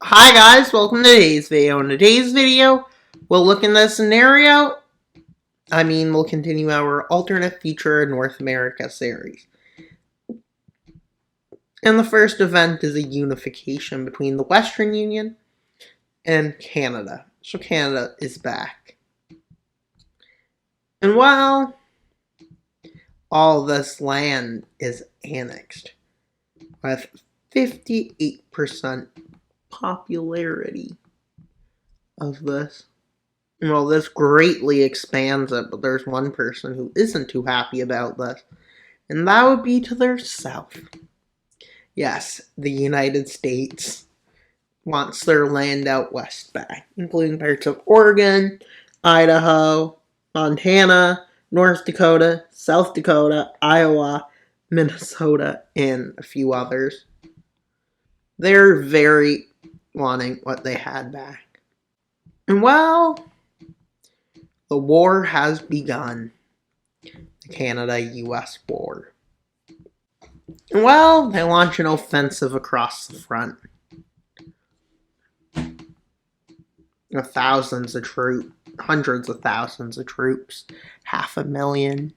Hi guys, welcome to today's video. In today's video, we'll look in the scenario. We'll continue our alternate future North America series. And the first event is a unification between the Western Union and Canada. So Canada is back. And while all this land is annexed with 58% popularity of this. Well, this greatly expands it, but there's one person who isn't too happy about this, and that would be to their south. Yes, the United States wants their land out west back, including parts of Oregon, Idaho, Montana, North Dakota, South Dakota, Iowa, Minnesota, and a few others. They're very wanting what they had back. And well, the war has begun. The Canada-US war. And well, they launch an offensive across the front. With thousands of troops, hundreds of thousands of troops, 500,000.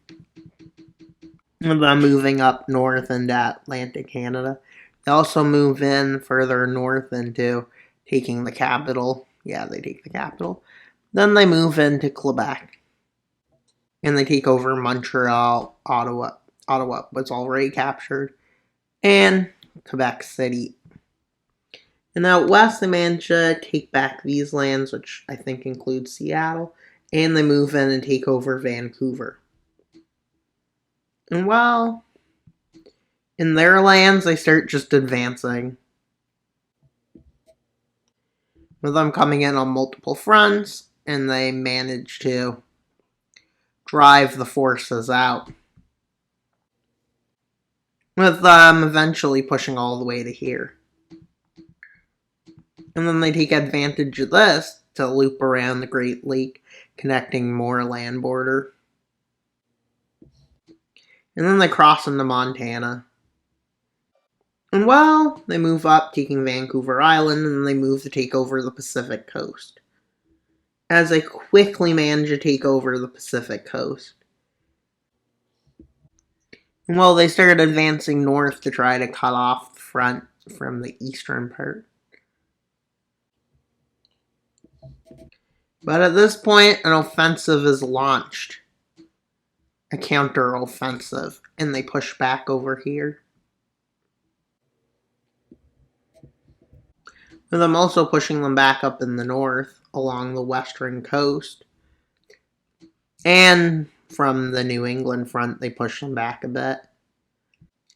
And then moving up north into Atlantic Canada. They also move in further north into taking the capital. Yeah, they take the capital. Then they move into Quebec. And they take over Montreal, Ottawa. Ottawa was already captured. And Quebec City. And out west, they manage to take back these lands, which I think includes Seattle. And they move in and take over Vancouver. And well, in their lands, they start just advancing. With them coming in on multiple fronts, and they manage to drive the forces out. With them eventually pushing all the way to here. And then they take advantage of this to loop around the Great Lake, connecting more land border. And then they cross into Montana. And well, they move up, taking Vancouver Island, and then they move to take over the Pacific coast. As they quickly manage to take over the Pacific coast. And well, they started advancing north to try to cut off the front from the eastern part. But at this point, an offensive is launched. A counter-offensive. And they push back over here. With them also pushing them back up in the north, along the western coast. And from the New England front, they push them back a bit.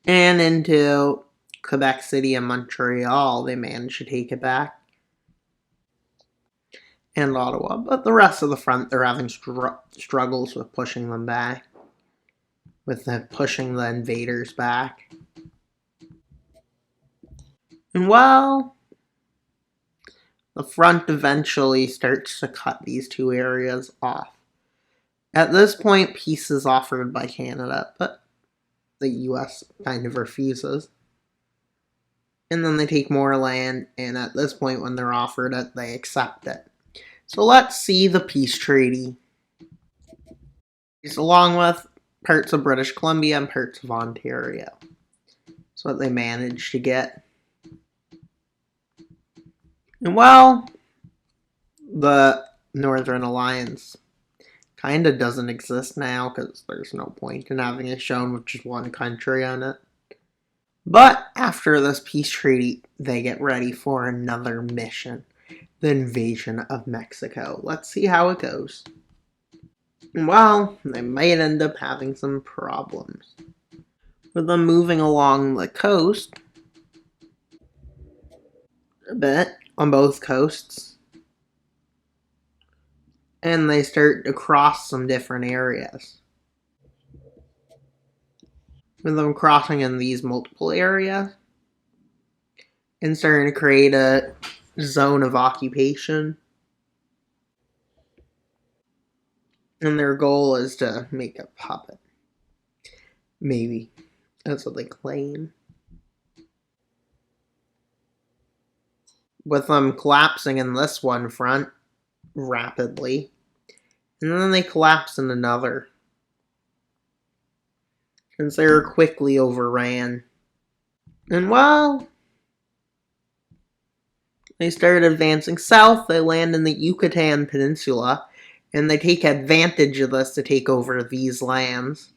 And into Quebec City and Montreal, they managed to take it back. And Ottawa, but the rest of the front, they're having struggles with pushing them back, with pushing the invaders back. And well, the front eventually starts to cut these two areas off. At this point, peace is offered by Canada, but the US kind of refuses. And then they take more land, and at this point, when they're offered it, they accept it. So let's see the peace treaty. It's along with parts of British Columbia and parts of Ontario. That's what they managed to get. And well, the Northern Alliance kind of doesn't exist now because there's no point in having it shown with just one country on it. But after this peace treaty, they get ready for another mission. The invasion of Mexico. Let's see how it goes. Well, they might end up having some problems. With them moving along the coast a bit on both coasts. And they start to cross some different areas. With them crossing in these multiple areas. And starting to create a zone of occupation. And their goal is to make a puppet. Maybe. That's what they claim. with them collapsing in this one front rapidly. And then they collapse in another, since they were quickly overran. And while they started advancing south, they land in the Yucatan Peninsula, and they take advantage of this to take over these lands.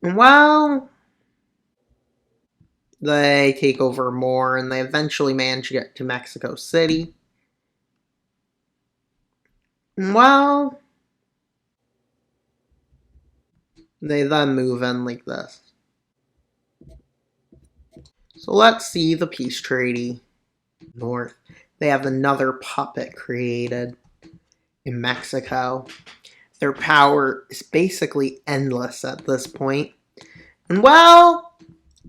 And while they take over more, and they eventually manage to get to Mexico City. And while they then move in like this. So let's see the peace treaty. North. They have another puppet created in Mexico. Their power is basically endless at this point. And well,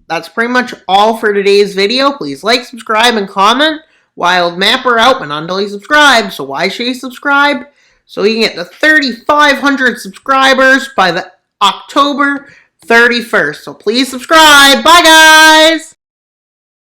that's pretty much all for today's video. Please like, subscribe, and comment. Wild Mapper out, but not until you subscribe. So why should you subscribe? So you can get to 3,500 subscribers by the October 31st. So please subscribe. Bye, guys!